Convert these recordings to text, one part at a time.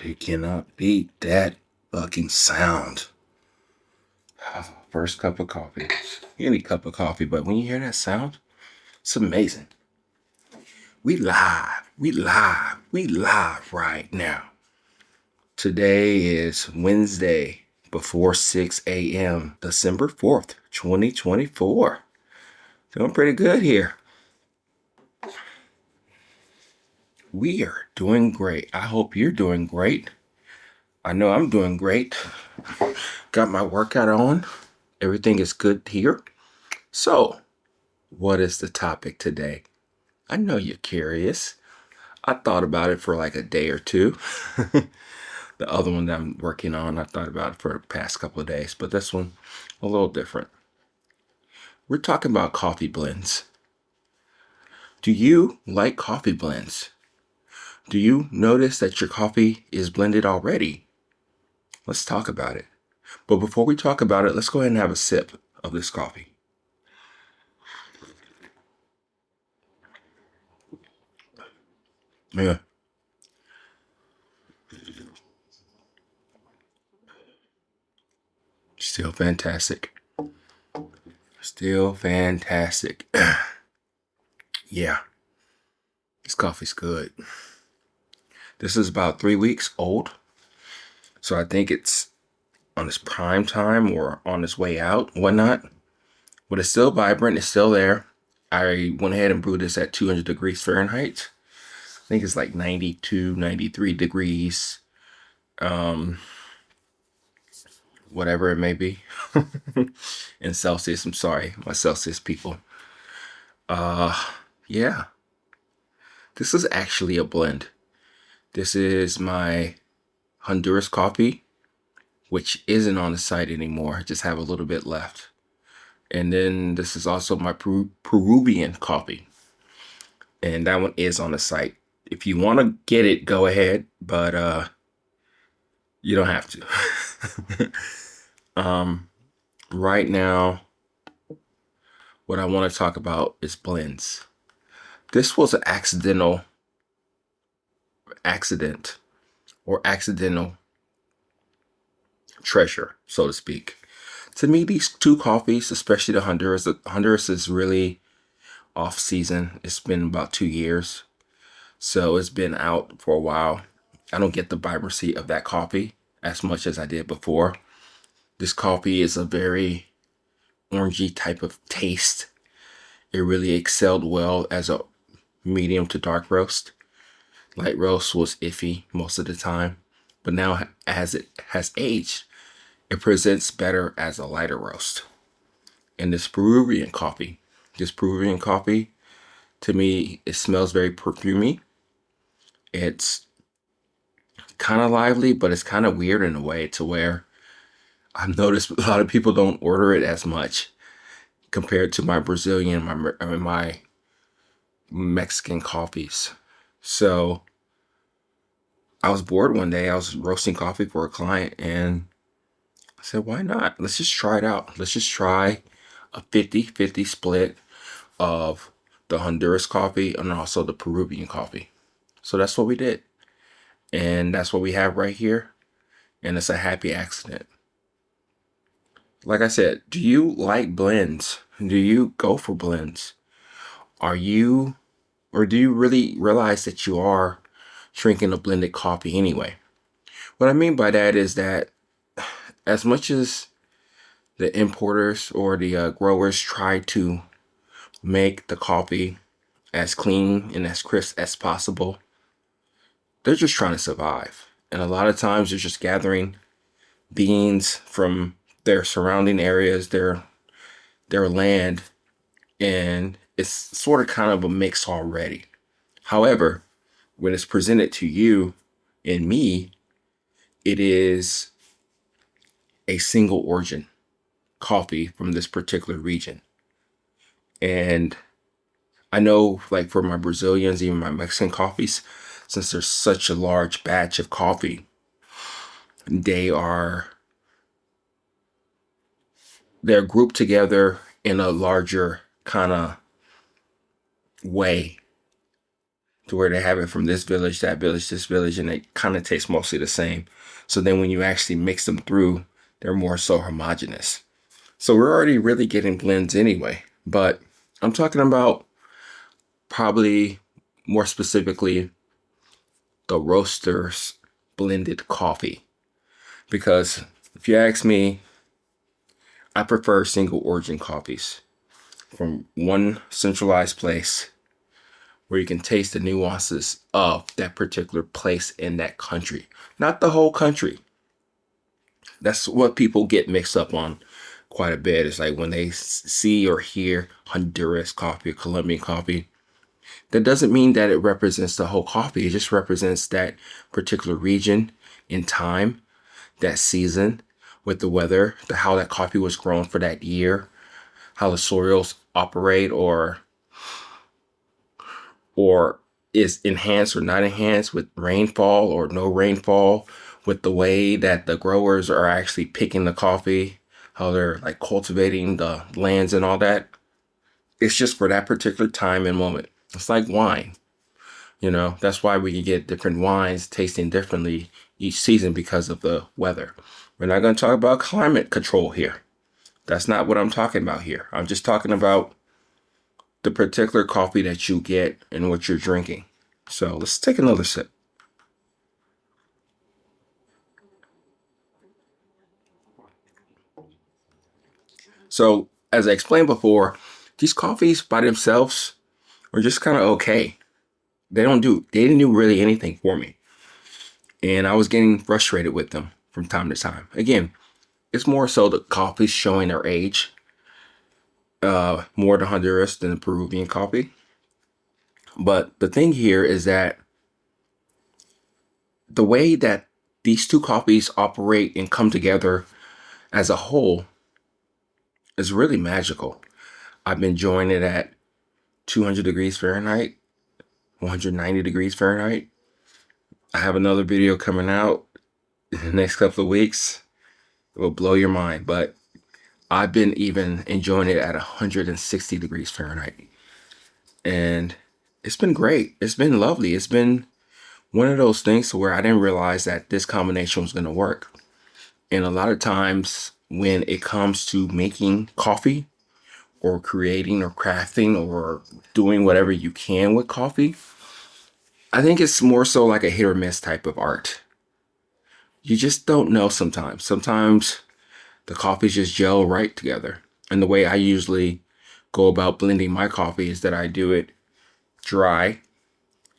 You cannot beat that fucking sound. First cup of coffee. Any cup of coffee, but when you hear that sound, it's amazing. We live. We live. We live right now. Today is Wednesday before 6 a.m., December 4th, 2024. Doing pretty good here. We are doing great. I hope you're doing great. I know I'm doing great. Got my workout on. Everything is good here. So, what is the topic today? I know you're curious. I thought about it for like a day or two. The other one that I'm working on, I thought about it for the past couple of days, but this one, a little different. We're talking about coffee blends. Do you like coffee blends? Do you notice that your coffee is blended already? Let's talk about it. But before we talk about it, let's go ahead and have a sip of this coffee. Yeah. Still fantastic. Still fantastic. Yeah. This coffee's good. This is about 3 weeks old. So I think it's on its prime time or on its way out, whatnot. But it's still vibrant. It's still there. I went ahead and brewed this at 200 degrees Fahrenheit. I think it's like 92, 93 degrees. Whatever it may be. In Celsius. I'm sorry, my Celsius people. Yeah. This is actually a blend. This is my Honduras coffee, which isn't on the site anymore. I just have a little bit left. And then this is also my Peruvian coffee. And that one is on the site. If you want to get it, go ahead, but you don't have to. Right now, what I want to talk about is blends. This was an accident or accidental treasure, so to speak. To me, these two coffees, especially the Honduras is really off season. It's been about 2 years. So it's been out for a while. I don't get the vibrancy of that coffee as much as I did before. This coffee is a very orangey type of taste. It really excelled well as a medium to dark roast. Light roast was iffy most of the time, but now as it has aged, it presents better as a lighter roast. And this Peruvian coffee, to me, it smells very perfumey. It's kind of lively, but it's kind of weird in a way to where I've noticed a lot of people don't order it as much compared to my Brazilian, my Mexican coffees. So I was bored one day. I was roasting coffee for a client and I said, why not? Let's just try it out. Let's just try a 50-50 split of the Honduras coffee and also the Peruvian coffee. So that's what we did. And that's what we have right here. And it's a happy accident. Like I said, do you like blends? Do you go for blends? Are you, or do you really realize that you are drinking a blended coffee anyway? What I mean by that is that as much as the importers or the growers try to make the coffee as clean and as crisp as possible, they're just trying to survive. And a lot of times they're just gathering beans from their surrounding areas, their land, and it's sort of kind of a mix already. However, when it's presented to you and me, it is a single origin coffee from this particular region. And I know, like for my Brazilians, even my Mexican coffees, since there's such a large batch of coffee, they are they're grouped together in a larger kind of way. to where they have it from this village, that village, this village, and they kind of taste mostly the same. So then when you actually mix them through, they're more so homogenous. So we're already really getting blends anyway. But I'm talking about probably more specifically the roasters blended coffee. Because if you ask me, I prefer single origin coffees from one centralized place where you can taste the nuances of that particular place in that country, not the whole country. That's what people get mixed up on quite a bit. It's like when they see or hear Honduras coffee or Colombian coffee, that doesn't mean that it represents the whole coffee. It just represents that particular region in time, that season, with the weather, how that coffee was grown for that year, how the soils operate or is enhanced or not enhanced with rainfall or no rainfall, with the way that the growers are actually picking the coffee, how they're like cultivating the lands and all that. It's just for that particular time and moment. It's like wine, that's why we can get different wines tasting differently each season because of the weather. We're not going to talk about climate control here. That's not what I'm talking about here. I'm just talking about the particular coffee that you get and what you're drinking. So let's take another sip. So, as I explained before, these coffees by themselves are just kind of okay. They didn't do really anything for me. And I was getting frustrated with them from time to time. Again, it's more so the coffees showing their age, more the Honduras than the Peruvian coffee. But the thing here is that the way that these two coffees operate and come together as a whole is really magical. I've been enjoying it at 200 degrees Fahrenheit, 190 degrees Fahrenheit. I have another video coming out in the next couple of weeks. It will blow your mind, but I've been even enjoying it at 160 degrees Fahrenheit. And it's been great. It's been lovely. It's been one of those things where I didn't realize that this combination was going to work. And a lot of times when it comes to making coffee or creating or crafting or doing whatever you can with coffee, I think it's more so like a hit or miss type of art. You just don't know sometimes. Sometimes the coffees just gel right together. And the way I usually go about blending my coffee is that I do it dry.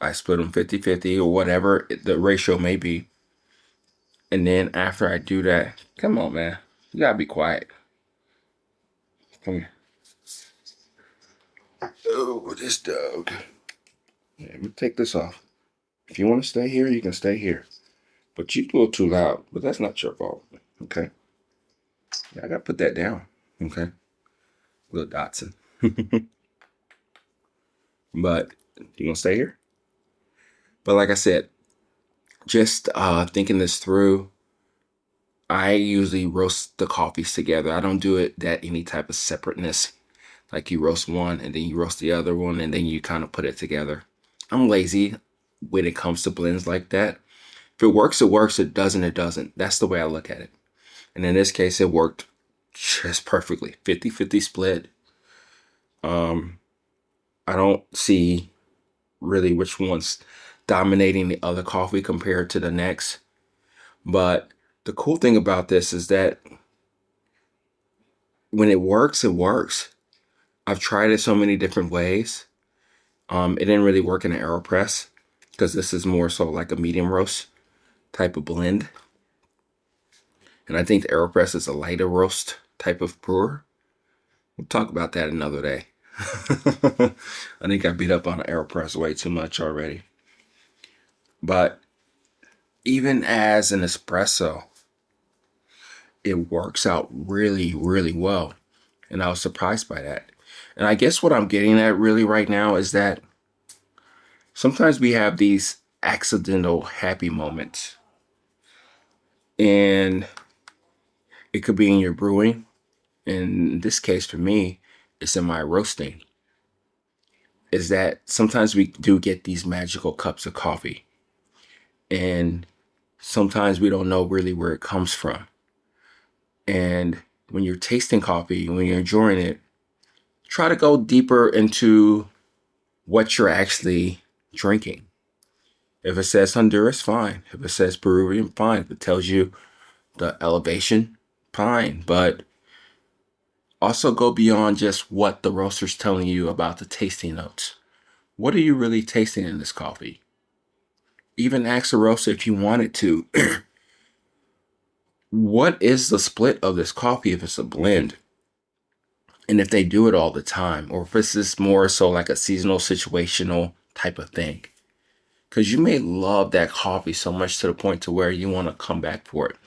I split them 50-50 or whatever the ratio may be. And then after I do that, come on, man. You gotta be quiet. Come here. Oh, this dog. Yeah, let me take this off. If you want to stay here, you can stay here. But you're a little too loud. But that's not your fault. Okay? Yeah, I gotta put that down. Okay? Little Dotson. But you gonna stay here? But like I said, just thinking this through, I usually roast the coffees together. I don't do it that any type of separateness. Like you roast one and then you roast the other one and then you kind of put it together. I'm lazy when it comes to blends like that. If it works, it works. It doesn't, it doesn't. That's the way I look at it. And in this case, it worked just perfectly. 50-50 split. I don't see really which one's dominating the other coffee compared to the next. But the cool thing about this is that when it works, it works. I've tried it so many different ways. It didn't really work in an AeroPress because this is more so like a medium roast type of blend. And I think the AeroPress is a lighter roast type of brewer. We'll talk about that another day. I think I beat up on the AeroPress way too much already. But even as an espresso, it works out really, really well. And I was surprised by that. And I guess what I'm getting at really right now is that sometimes we have these accidental happy moments. And it could be in your brewing. In this case, for me, it's in my roasting. is that sometimes we do get these magical cups of coffee, and sometimes we don't know really where it comes from. And when you're tasting coffee, when you're enjoying it, try to go deeper into what you're actually drinking. If it says Honduras, fine. If it says Peruvian, fine. If it tells you the elevation, fine. But also go beyond just what the roaster's telling you about the tasting notes. What are you really tasting in this coffee? Even ask the roaster if you wanted to. What is the split of this coffee if it's a blend? And if they do it all the time, or if this is more so like a seasonal, situational type of thing. Because you may love that coffee so much to the point to where you want to come back for it.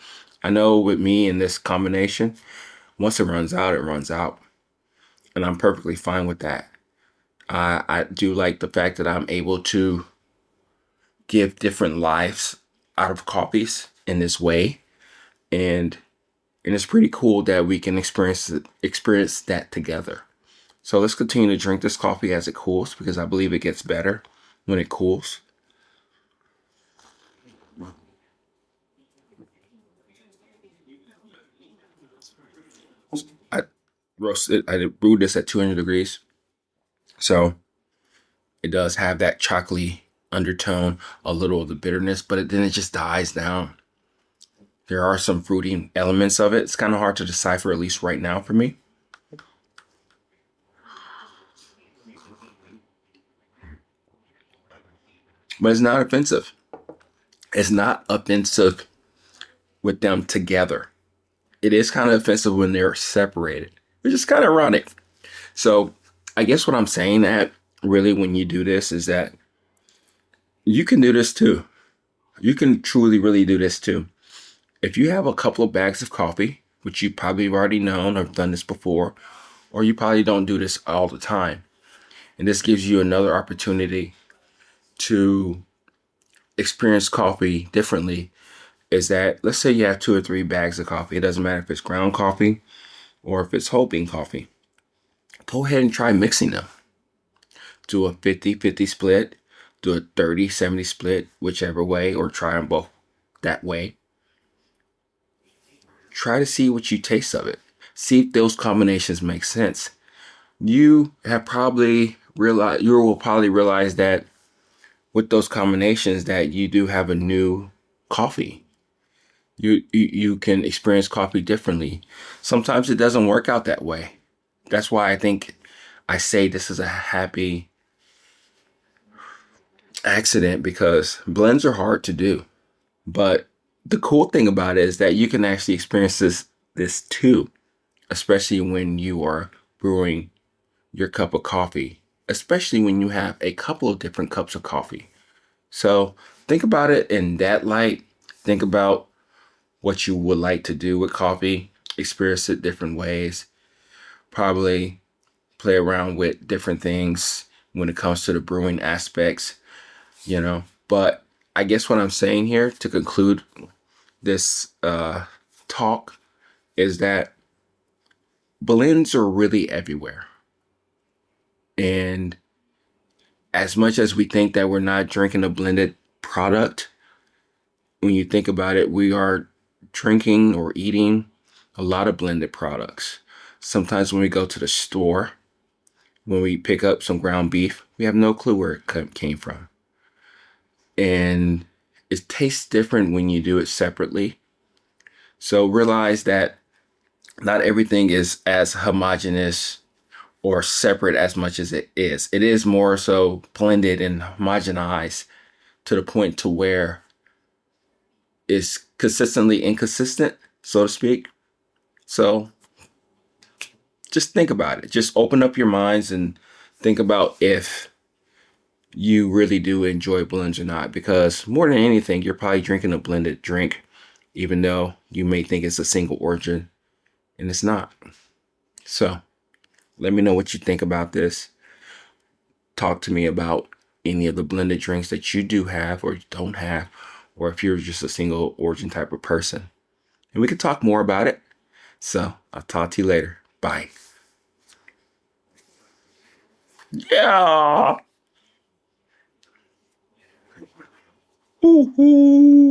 I know with me in this combination, once it runs out, it runs out. And I'm perfectly fine with that. I do like the fact that I'm able to give different lives out of coffees in this way. And it's pretty cool that we can experience that together. So let's continue to drink this coffee as it cools, because I believe it gets better when it cools. I I brewed this at 200 degrees. So it does have that chocolatey undertone, a little of the bitterness, but then it just dies down. There are some fruity elements of it. It's kind of hard to decipher, at least right now for me. But it's not offensive. It's not offensive with them together. It is kind of offensive when they're separated, which is kind of ironic. So I guess what I'm saying that really when you do this is that you can do this too. You can truly, really do this too. If you have a couple of bags of coffee, which you probably have already known or done this before, or you probably don't do this all the time, and this gives you another opportunity to experience coffee differently, is that let's say you have 2 or 3 bags of coffee. It doesn't matter if it's ground coffee or if it's whole bean coffee. Go ahead and try mixing them. Do a 50-50 split, do a 30-70 split, whichever way, or try them both that way. Try to see what you taste of it. See if those combinations make sense. You will probably realize that with those combinations that you do have a new coffee. You can experience coffee differently. Sometimes it doesn't work out that way. That's why I think I say this is a happy accident, because blends are hard to do. But the cool thing about it is that you can actually experience this too, especially when you are brewing your cup of coffee, especially when you have a couple of different cups of coffee. So think about it in that light. Think about what you would like to do with coffee, experience it different ways, probably play around with different things when it comes to the brewing aspects. But I guess what I'm saying here to conclude this talk is that blends are really everywhere. And as much as we think that we're not drinking a blended product, when you think about it, we are drinking or eating a lot of blended products. Sometimes when we go to the store, when we pick up some ground beef, we have no clue where it came from. And it tastes different when you do it separately. So realize that not everything is as homogeneous or separate as much as it is. It is more so blended and homogenized to the point to where it's consistently inconsistent, so to speak. So just think about it. Just open up your minds and think about if you really do enjoy blends or not. Because more than anything, you're probably drinking a blended drink, even though you may think it's a single origin, and it's not. So let me know what you think about this. Talk to me about any of the blended drinks that you do have or don't have, or if you're just a single origin type of person. And we can talk more about it. So I'll talk to you later. Bye. Yeah. Woohoo.